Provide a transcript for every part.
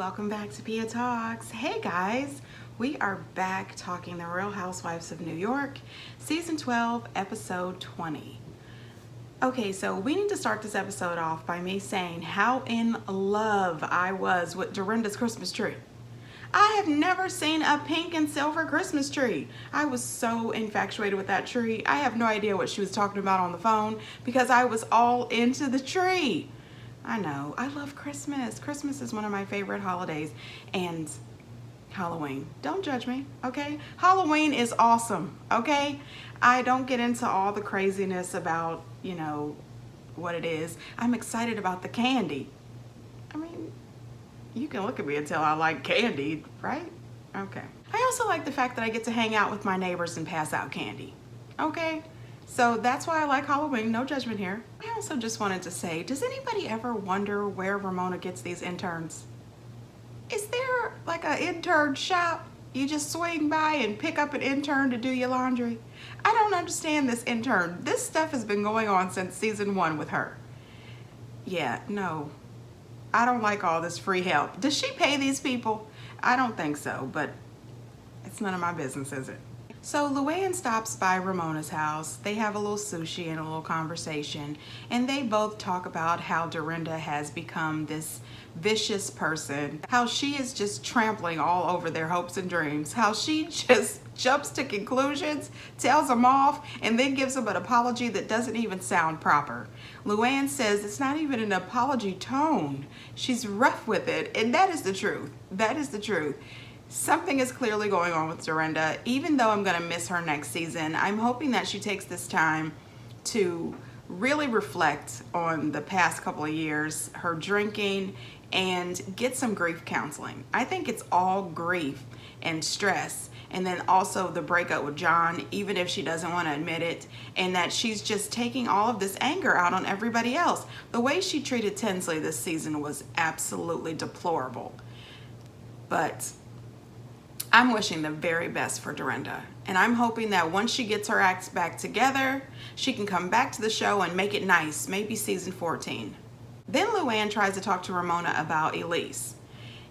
welcome back to Pia Talks. Hey guys, we are back talking The Real Housewives of New York, Season 12, Episode 20. Okay, so we need to start this episode off by me saying how in love I was with Dorinda's Christmas tree. I have never seen a pink and silver Christmas tree. I was so infatuated with that tree. I have no idea what she was talking about on the phone because I was all into the tree. I know, I love Christmas. Christmas is one of my favorite holidays, and Halloween. Don't judge me, okay? Halloween is awesome, okay? I don't get into all the craziness about, what it is. I'm excited about the candy. I mean, you can look at me and tell I like candy, right? Okay. I also like the fact that I get to hang out with my neighbors and pass out candy, okay? So that's why I like Halloween, no judgment here. I also just wanted to say, does anybody ever wonder where Ramona gets these interns? Is there like an intern shop? You just swing by and pick up an intern to do your laundry? I don't understand this intern. This stuff has been going on since season 1 with her. Yeah, no, I don't like all this free help. Does she pay these people? I don't think so, but it's none of my business, is it? So Luann stops by Ramona's house. They have a little sushi and a little conversation, and they both talk about how Dorinda has become this vicious person, how she is just trampling all over their hopes and dreams, how she just jumps to conclusions, tells them off, and then gives them an apology that doesn't even sound proper. Luann says it's not even an apology tone. She's rough with it, and that is the truth. That is the truth. Something is clearly going on with Dorinda. Even though I'm going to miss her next season, I'm hoping that she takes this time to really reflect on the past couple of years, her drinking, and get some grief counseling. I think it's all grief and stress, and then also the breakup with John, even if she doesn't want to admit it, and that she's just taking all of this anger out on everybody else. The way she treated Tinsley this season was absolutely deplorable. But I'm wishing the very best for Dorinda, and I'm hoping that once she gets her acts back together, she can come back to the show and make it nice, maybe season 14. Then Luann tries to talk to Ramona about Elise,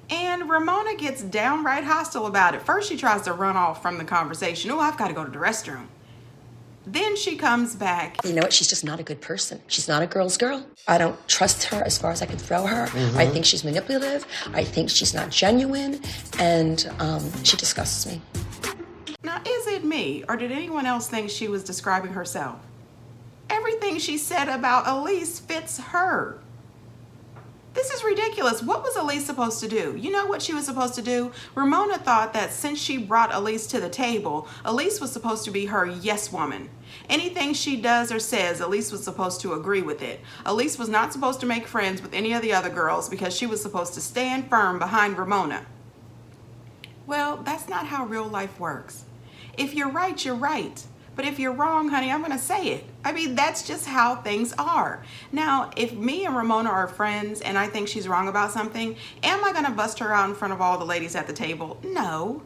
and Ramona gets downright hostile about it. First, she tries to run off from the conversation. Oh, I've got to go to the restroom. Then she comes back. You know what? She's just not a good person. She's not a girl's girl. I don't trust her as far as I can throw her. I think she's manipulative. I think she's not genuine. And she disgusts me. Now, is it me, or did anyone else think she was describing herself? Everything she said about Elise fits her. This is ridiculous. What was Elise supposed to do? You know what she was supposed to do? Ramona thought that since she brought Elise to the table, Elise was supposed to be her yes woman. Anything she does or says, Elise was supposed to agree with it. Elise was not supposed to make friends with any of the other girls because she was supposed to stand firm behind Ramona. Well, that's not how real life works. If you're right, you're right. But if you're wrong, honey, I'm going to say it. I mean, that's just how things are. Now, if me and Ramona are friends and I think she's wrong about something, am I going to bust her out in front of all the ladies at the table? No.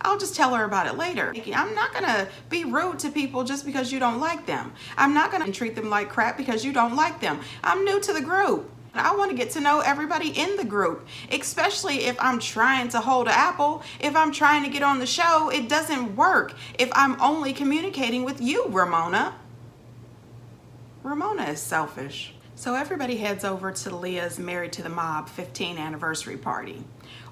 I'll just tell her about it later. I'm not going to be rude to people just because you don't like them. I'm not going to treat them like crap because you don't like them. I'm new to the group. I want to get to know everybody in the group, especially if I'm trying to hold an apple. If I'm trying to get on the show, it doesn't work if I'm only communicating with you, Ramona. Ramona is selfish. So everybody heads over to Leah's Married to the Mob 15th anniversary party,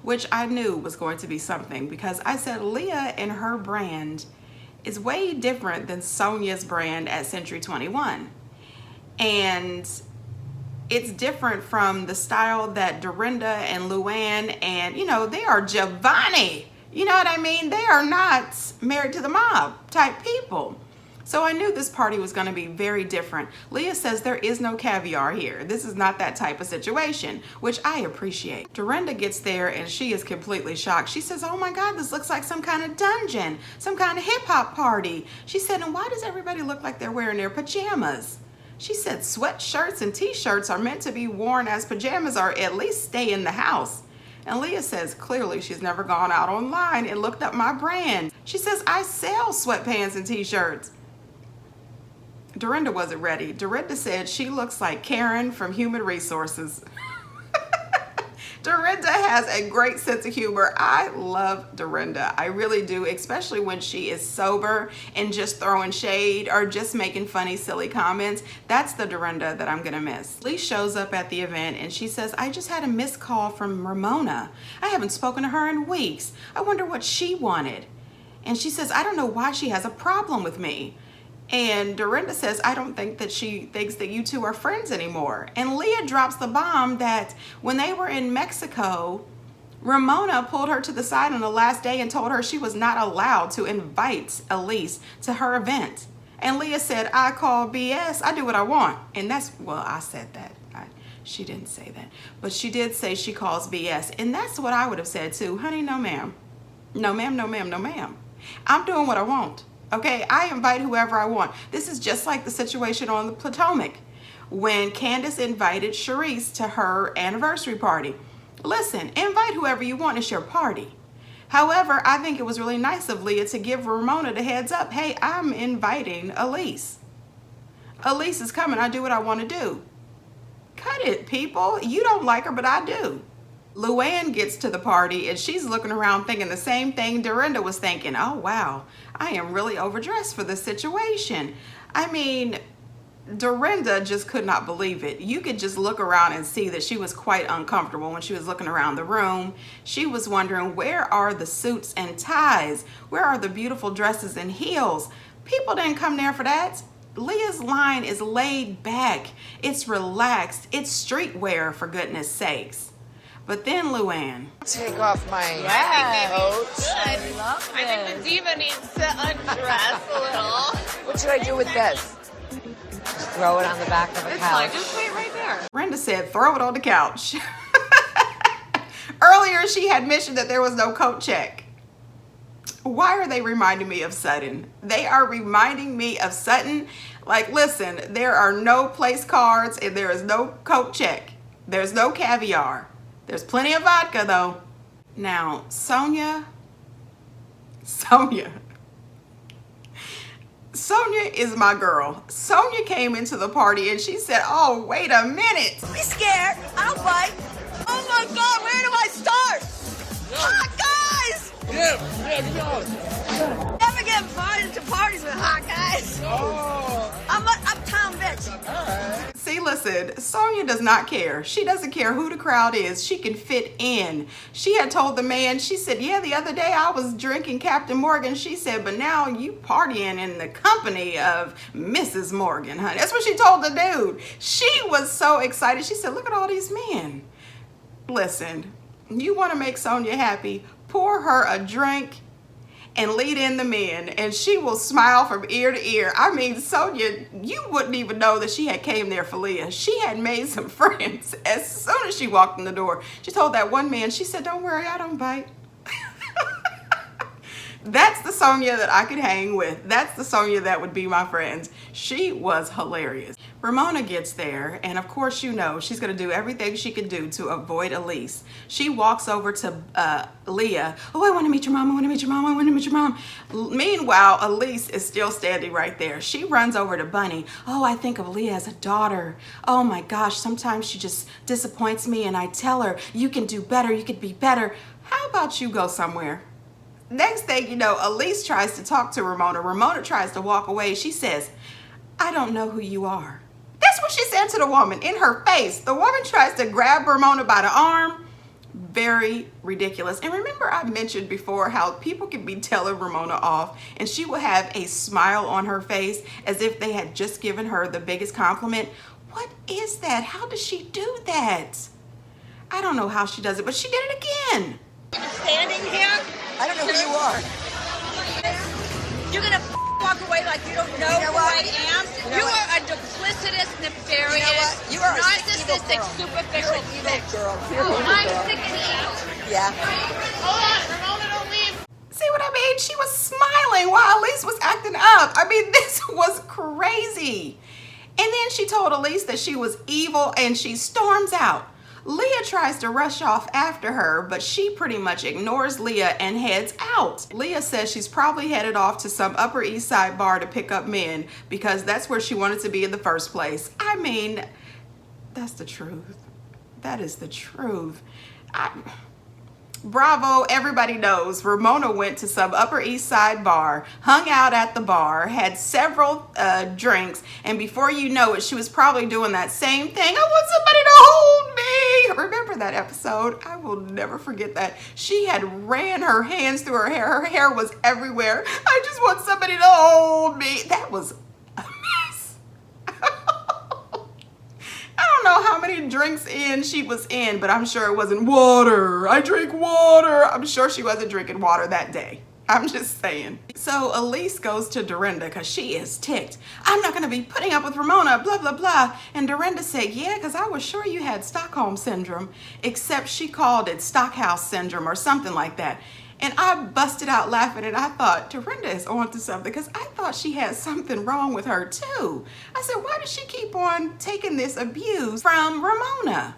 which I knew was going to be something because I said Leah and her brand is way different than Sonia's brand at Century 21. And it's different from the style that Dorinda and Luann and, they are Giovanni. You know what I mean? They are not Married to the Mob type people. So I knew this party was going to be very different. Leah says there is no caviar here. This is not that type of situation, which I appreciate. Dorinda gets there and she is completely shocked. She says, oh my God, this looks like some kind of dungeon, some kind of hip hop party. She said, and why does everybody look like they're wearing their pajamas? She said sweatshirts and t-shirts are meant to be worn as pajamas or at least stay in the house. And Leah says clearly she's never gone out online and looked up my brand. She says, I sell sweatpants and t-shirts. Dorinda wasn't ready. Dorinda said she looks like Karen from Human Resources. Dorinda has a great sense of humor. I love Dorinda. I really do, especially when she is sober and just throwing shade or just making funny, silly comments. That's the Dorinda that I'm gonna miss. Lee shows up at the event and she says, I just had a missed call from Ramona. I haven't spoken to her in weeks. I wonder what she wanted. And she says, I don't know why she has a problem with me. And Dorinda says, I don't think that she thinks that you two are friends anymore. And Leah drops the bomb that when they were in Mexico, Ramona pulled her to the side on the last day and told her she was not allowed to invite Elise to her event. And Leah said, I call BS. I do what I want. And that's, well, I said that. She didn't say that. But she did say she calls BS. And that's what I would have said too. Honey, no ma'am. No ma'am, no ma'am, no ma'am. I'm doing what I want. Okay, I invite whoever I want. This is just like the situation on the Potomac when Candace invited Sharice to her anniversary party. Listen, invite whoever you want. It's your party. However, I think it was really nice of Leah to give Ramona the heads up. Hey, I'm inviting Elise. Elise is coming. I do what I want to do. Cut it, people. You don't like her, but I do. Luann gets to the party and she's looking around thinking the same thing Dorinda was thinking. Oh, wow, I am really overdressed for this situation. I mean, Dorinda just could not believe it. You could just look around and see that she was quite uncomfortable when she was looking around the room. She was wondering, where are the suits and ties? Where are the beautiful dresses and heels? People didn't come there for that. Leah's line is laid back. It's relaxed. It's streetwear, for goodness sakes. But then Luann. Take off my coat. I think the diva needs to undress a little. What should I do with this? Just throw it on the back of a It's couch. fine, just put it right there. Brenda said, throw it on the couch. Earlier, she had mentioned that there was no coat check. Why are they reminding me of Sutton? They are reminding me of Sutton. Like, listen, there are no place cards and there is no coat check. There's no caviar. There's plenty of vodka though. Now, Sonia is my girl. Sonia came into the party and she said, oh, wait a minute. Be scared. I'll bite. Oh my God, where do I start? Hot guys! Never get invited to parties with hot guys. I'm uptown bitch. See, listen, Sonia does not care. She doesn't care who the crowd is. She can fit in. She had told the man, she said, yeah, the other day I was drinking Captain Morgan. She said, but now you partying in the company of Mrs. Morgan, honey. That's what she told the dude. She was so excited. She said, look at all these men. Listen, you want to make Sonia happy, pour her a drink and lead in the men, and she will smile from ear to ear. I mean, Sonia, you wouldn't even know that she had came there for Leah. She had made some friends as soon as she walked in the door. She told that one man, she said, don't worry, I don't bite. That's the Sonia that I could hang with. That's the Sonia that would be my friend. She was hilarious. Ramona gets there, and of course, you know, she's going to do everything she can do to avoid Elise. She walks over to Leah. Oh, I want to meet your mom. I want to meet your mom. I want to meet your mom. Meanwhile, Elise is still standing right there. She runs over to Bunny. Oh, I think of Leah as a daughter. Oh my gosh, sometimes she just disappoints me, and I tell her, you can do better. You could be better. How about you go somewhere? Next thing you know, Elise tries to talk to Ramona. Ramona tries to walk away. She says, I don't know who you are. That's what she said to the woman in her face. The woman tries to grab Ramona by the arm. Very ridiculous. And remember, I mentioned before how people can be telling Ramona off and she will have a smile on her face as if they had just given her the biggest compliment. What is that? How does she do that? I don't know how she does it, but she did it again. Standing here, I don't know who you are. you're gonna walk away like you don't know, who what? I am. You know You what? are a duplicitous, nefarious, You know what? You are a sick, evil narcissistic, girl. superficial You're an evil bitch. girl. You're an evil I'm girl. sick of you. Yeah. Hold on, Ramona, don't leave. See what I mean? She was smiling while Elise was acting up. I mean, this was crazy. And then she told Elise that she was evil and she storms out. Leah tries to rush off after her, but she pretty much ignores Leah and heads out. Leah says she's probably headed off to some Upper East Side bar to pick up men because that's where she wanted to be in the first place. I mean, that's the truth. That is the truth. Bravo, everybody knows Ramona went to some Upper East Side bar, hung out at the bar, had several drinks, and before you know it, she was probably doing that same thing. I want somebody to hold me. Remember that episode? I will never forget that. She had ran her hands through her hair. Her hair was everywhere. I just want somebody to hold me. That was a mess. I don't know how many drinks in she was in, but I'm sure it wasn't water. I drink water. I'm sure she wasn't drinking water that day. I'm just saying. So Elise goes to Dorinda because she is ticked. I'm not going to be putting up with Ramona, blah, blah, blah. And Dorinda said, yeah, because I was sure you had Stockholm Syndrome, except she called it Stockhouse Syndrome or something like that. And I busted out laughing, and I thought, Dorinda is onto something, because I thought she had something wrong with her too. I said, why does she keep on taking this abuse from Ramona?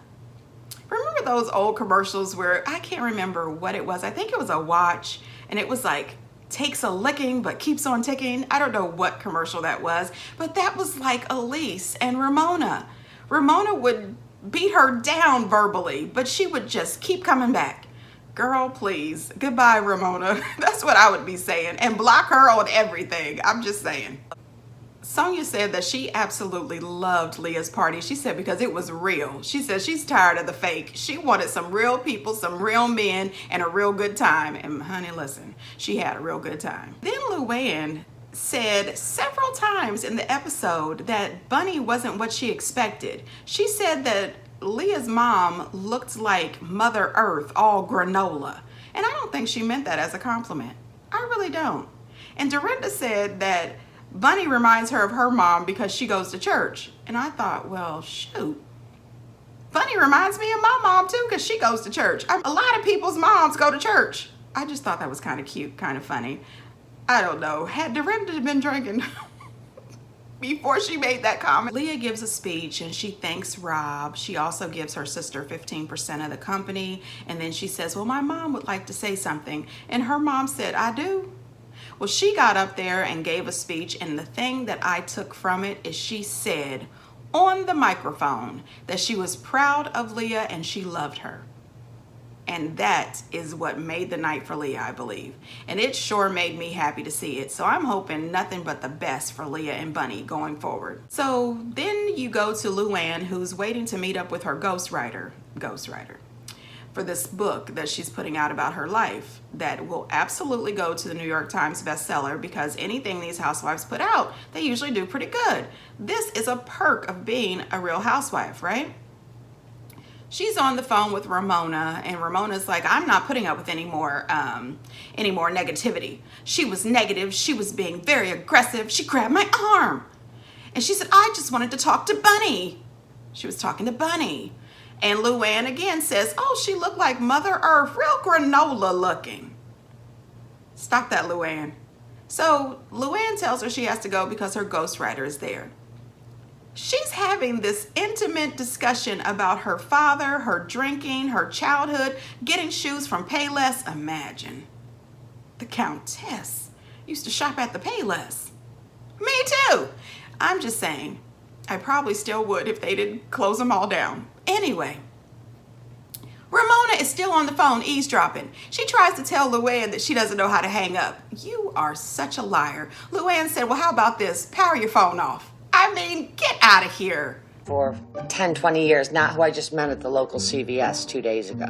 Remember those old commercials where, I can't remember what it was. I think it was a watch, and it was like, takes a licking but keeps on ticking. I don't know what commercial that was, but that was like Elise and Ramona. Ramona would beat her down verbally, but she would just keep coming back. Girl, please. Goodbye, Ramona. That's what I would be saying. And block her on everything. I'm just saying. Sonia said that she absolutely loved Leah's party. She said because it was real. She said she's tired of the fake. She wanted some real people, some real men, and a real good time. And honey, listen, she had a real good time. Then Luann said several times in the episode that Bunny wasn't what she expected. She said that Leah's mom looked like Mother Earth, all granola. And I don't think she meant that as a compliment. I really don't. And Dorinda said that Bunny reminds her of her mom because she goes to church. And I thought, well, shoot. Bunny reminds me of my mom too because she goes to church. A lot of people's moms go to church. I just thought that was kind of cute, kind of funny. I don't know. Had Dorinda been drinking before she made that comment? Leah gives a speech and she thanks Rob. She also gives her sister 15% of the company. And then she says, well, my mom would like to say something. And her mom said, I do. Well, she got up there and gave a speech. And the thing that I took from it is she said on the microphone that she was proud of Leah and she loved her. And that is what made the night for Leah, I believe. And it sure made me happy to see it. So I'm hoping nothing but the best for Leah and Bunny going forward. So then you go to Luann, who's waiting to meet up with her ghostwriter, for this book that she's putting out about her life that will absolutely go to the New York Times bestseller, because anything these housewives put out, they usually do pretty good. This is a perk of being a real housewife, right? She's on the phone with Ramona, and Ramona's like, I'm not putting up with any more negativity. She was negative. She was being very aggressive. She grabbed my arm. And she said, I just wanted to talk to Bunny. She was talking to Bunny. And Luann again says, oh, she looked like Mother Earth, real granola looking. Stop that, Luann. So Luann tells her she has to go because her ghostwriter is there. She's having this intimate discussion about her father, her drinking, her childhood, getting shoes from Payless. Imagine. The Countess used to shop at the Payless. Me too. I'm just saying, I probably still would if they didn't close them all down. Anyway, Ramona is still on the phone eavesdropping. She tries to tell Luann that she doesn't know how to hang up. You are such a liar. Luann said, well, how about this? Power your phone off. I mean, get out of here. For 10, 20 years, not who I just met at the local CVS 2 days ago.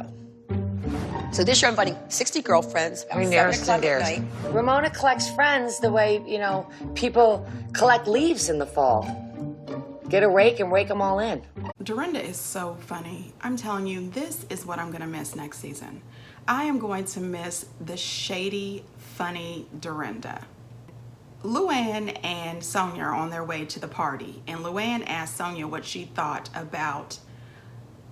So this year I'm inviting 60 girlfriends about 7 Nearest o'clock and at dearest. night. Ramona collects friends the way, people collect leaves in the fall. Get a rake and rake them all in. Dorinda is so funny. I'm telling you, this is what I'm going to miss next season. I am going to miss the shady, funny Dorinda. Luann and Sonia are on their way to the party, and Luann asked Sonia what she thought about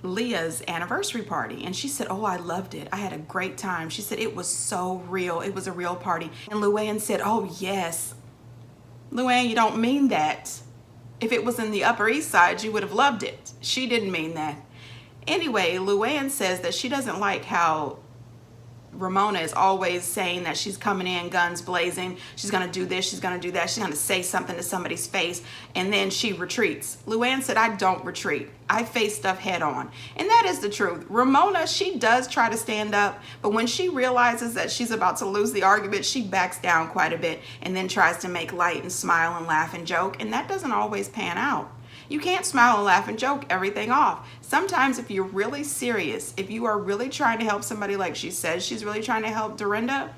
Leah's anniversary party, and she said, oh, I loved it. I had a great time. She said it was so real. It was a real party. And Luann said, oh, yes. Luann, you don't mean that. If it was in the Upper East Side, you would have loved it. She didn't mean that. Anyway, Luann says that she doesn't like how Ramona is always saying that she's coming in guns blazing. She's going to do this. She's going to do that. She's going to say something to somebody's face. And then she retreats. Luann said, I don't retreat. I face stuff head on. And that is the truth. Ramona, she does try to stand up. But when she realizes that she's about to lose the argument, she backs down quite a bit and then tries to make light and smile and laugh and joke. And that doesn't always pan out. You can't smile and laugh and joke everything off. Sometimes if you're really serious, if you are really trying to help somebody like she says she's really trying to help Dorinda,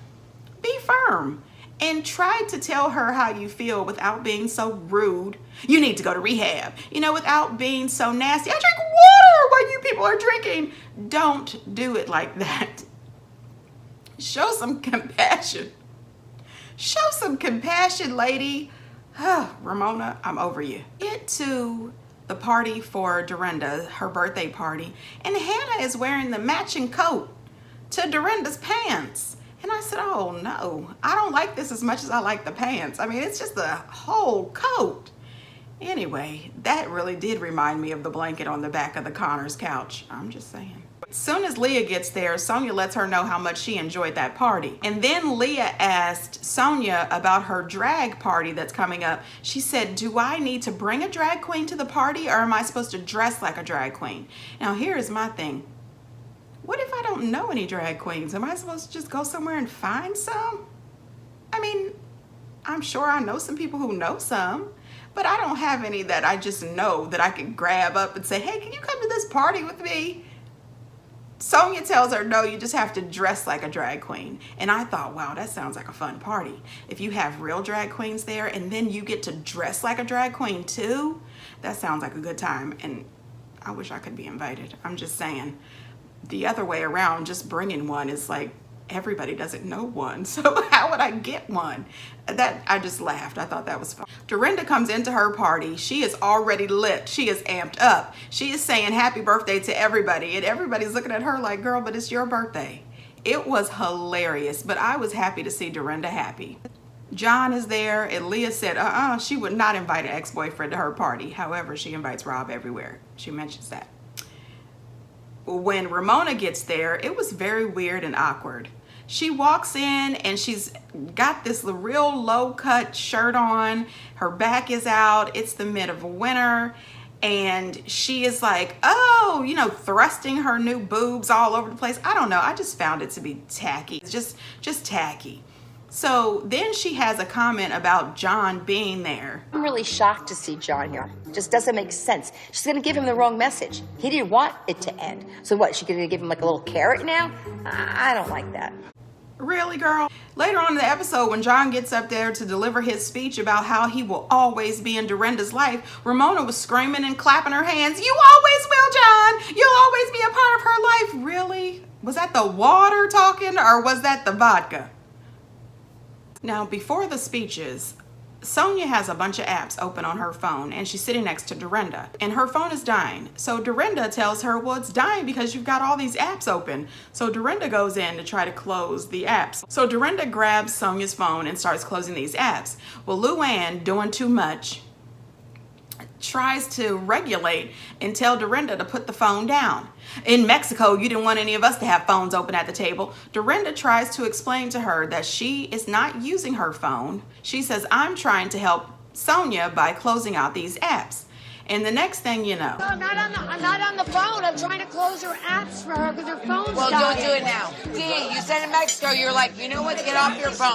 be firm and try to tell her how you feel without being so rude. You need to go to rehab. You know, without being so nasty. I drink water while you people are drinking. Don't do it like that. Show some compassion. Show some compassion, lady. Ramona, I'm over you. Get to the party for Dorinda, her birthday party, and Hannah is wearing the matching coat to Dorinda's pants. And I said, oh no, I don't like this as much as I like the pants. I mean, it's just the whole coat. Anyway, that really did remind me of the blanket on the back of the Connors couch. I'm just saying. As soon as Leah gets there, Sonia lets her know how much she enjoyed that party. And then Leah asked Sonia about her drag party that's coming up. She said, do I need to bring a drag queen to the party, or am I supposed to dress like a drag queen? Now, here's my thing. What if I don't know any drag queens? Am I supposed to just go somewhere and find some? I mean, I'm sure I know some people who know some, but I don't have any that I just know that I can grab up and say, hey, can you come to this party with me? Sonia tells her, no, you just have to dress like a drag queen. And I thought, wow, that sounds like a fun party. If you have real drag queens there and then you get to dress like a drag queen too, that sounds like a good time. And I wish I could be invited. I'm just saying. The other way around, just bringing one is like, everybody doesn't know one. So how would I get one? That I just laughed. I thought that was fun. Dorinda comes into her party. She is already lit. She is amped up. She is saying happy birthday to everybody. And everybody's looking at her like, girl, but it's your birthday. It was hilarious. But I was happy to see Dorinda happy. John is there. And Leah said, she would not invite an ex-boyfriend to her party. However, she invites Rob everywhere. She mentions that. When Ramona gets there, it was very weird and awkward. She walks in and she's got this real low cut shirt on. Her back is out. It's the mid of winter. And she is like, oh, you know, thrusting her new boobs all over the place. I don't know. I just found it to be tacky. It's just tacky. So then she has a comment about John being there. I'm really shocked to see John here. Just doesn't make sense. She's gonna give him the wrong message. He didn't want it to end. So what, she gonna give him like a little carrot now? I don't like that. Really, girl? Later on in the episode, when John gets up there to deliver his speech about how he will always be in Dorinda's life, Ramona was screaming and clapping her hands. You always will, John. You'll always be a part of her life. Really? Was that the water talking, or was that the vodka? Now, before the speeches, Sonia has a bunch of apps open on her phone, and she's sitting next to Dorinda, and her phone is dying. So Dorinda tells her, well, it's dying because you've got all these apps open. So Dorinda goes in to try to close the apps. So Dorinda grabs Sonia's phone and starts closing these apps. Well, Luann, doing too much, tries to regulate and tell Dorinda to put the phone down. In Mexico, you didn't want any of us to have phones open at the table. Dorinda tries to explain to her that she is not using her phone. She says, I'm trying to help Sonia by closing out these apps. And the next thing you know. No, I'm not on the phone. I'm trying to close her apps for her because her phone's Well, dying. don't do it now. Dee, you said in Mexico, you're like, you know what, get off your phone.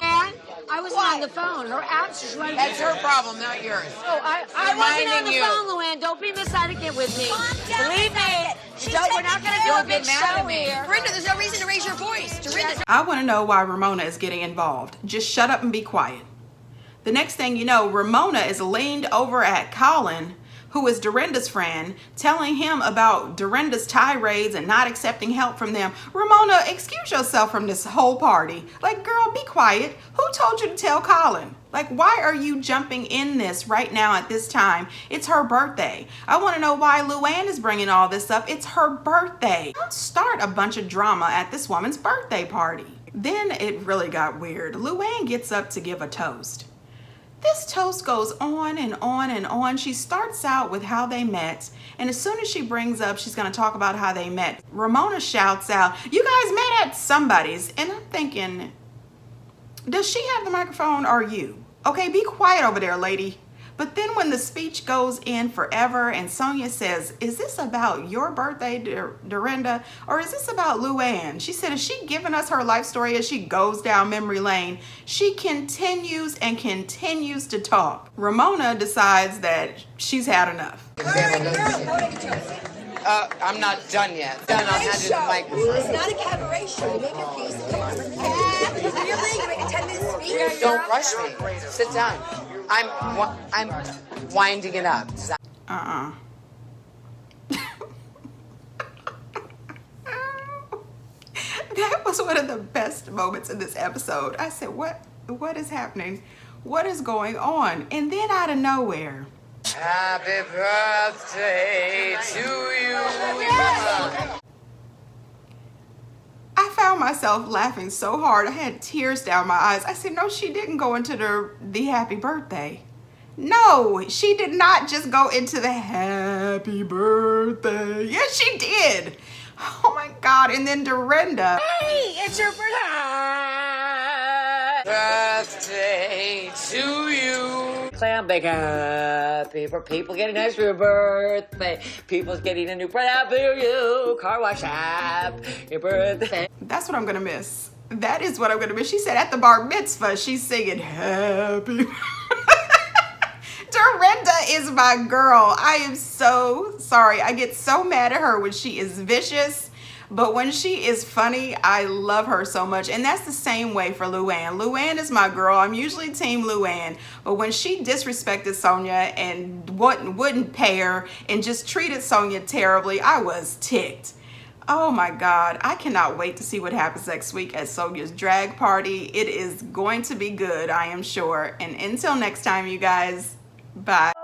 I wasn't on the phone. Her apps just running. That's her problem, not yours. Oh, I wasn't on Reminding the you. phone, Luann. Don't be misidentified with me. Believe me. We're not going to do a Don't big get mad show at me. here. Dorinda, there's no reason to raise your voice. Dorinda. I want to know why Ramona is getting involved. Just shut up and be quiet. The next thing you know, Ramona is leaned over at Colin, who is Dorinda's friend, telling him about Dorinda's tirades and not accepting help from them. Ramona, excuse yourself from this whole party. Like, girl, be quiet. Who told you to tell Colin? Like, why are you jumping in this right now at this time? It's her birthday. I want to know why Luann is bringing all this up. It's her birthday. Don't start a bunch of drama at this woman's birthday party. Then it really got weird. Luann gets up to give a toast. This toast goes on and on and on. She starts out with how they met, and as soon as she brings up she's going to talk about how they met, Ramona shouts out, "You guys met at somebody's." And I'm thinking, does she have the microphone or you? Okay, be quiet over there, lady. But then when the speech goes in forever and Sonia says, "Is this about your birthday, Dorinda, or is this about Luann?" She said, "Is she giving us her life story as she goes down memory lane?" She continues and continues to talk. Ramona decides that she's had enough. I'm not done yet. Then I'll hand you the microphone. It's not a cabaret show. Make a piece. Come on. Really? You make a 10-minute speech? Don't rush me. Sit down. I'm winding it up. That was one of the best moments in this episode. I said, what is happening? What is going on? And then out of nowhere, Happy birthday to you. I found myself laughing so hard I had tears down my eyes. I said, no, she didn't go into the happy birthday. No, she did not just go into the happy birthday. Yes, she did. Oh my God. And then Dorinda. Hey, it's your birthday. Birthday to you. Clam bake happy for people getting nice for your birthday. People's getting a new bread happy for you. Car wash happy birthday. That's what I'm going to miss. That is what I'm going to miss. She said at the bar mitzvah, she's singing happy. Dorinda is my girl. I am so sorry. I get so mad at her when she is vicious, but when she is funny, I love her so much. And that's the same way for Luann. Luann is my girl. I'm usually team Luann, but when she disrespected Sonia and wouldn't pay her and just treated Sonia terribly, I was ticked. Oh my God, I cannot wait to see what happens next week at Sonia's drag party. It is going to be good, I am sure. And until next time, you guys, bye.